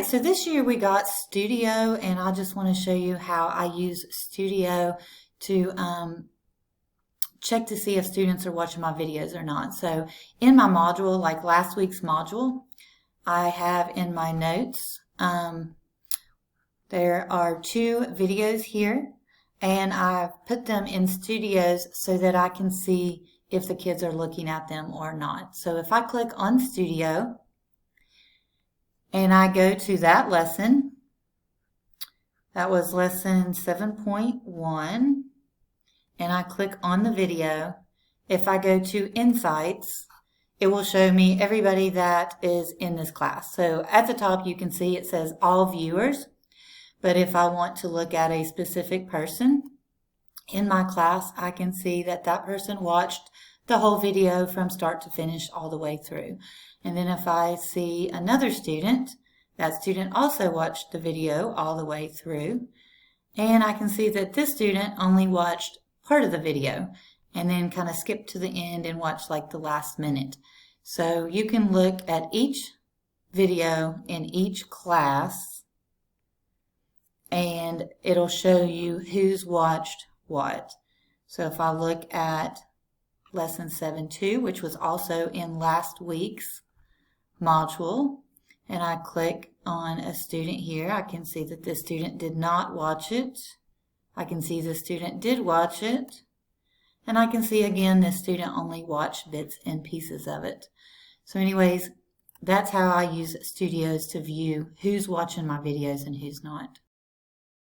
right, so this year we got Studio, and I just want to show you how I use Studio to check to see if students are watching my videos or not. So in my module, like last week's module, I have in my notes, there are 2 videos here, and I put them in Studios so that I can see if the kids are looking at them or not. So if I click on Studio and I go to that lesson, that was lesson 7.1, and I click on the video, if I go to Insights, it will show me everybody that is in this class. So at the top you can see it says all viewers, but if I want to look at a specific person in my class, I can see that that person watched the whole video from start to finish all the way through. And then if I see another student, that student also watched the video all the way through, and I can see that this student only watched part of the video and then kind of skip to the end and watch like the last minute. So you can look at each video in each class and it'll show you who's watched what. So if I look at lesson 7.2, which was also in last week's module, and I click on a student here, I can see that this student did not watch it. I can see the student did watch it, and I can see again this student only watched bits and pieces of it. So anyways, that's how I use Studios to view who's watching my videos and who's not.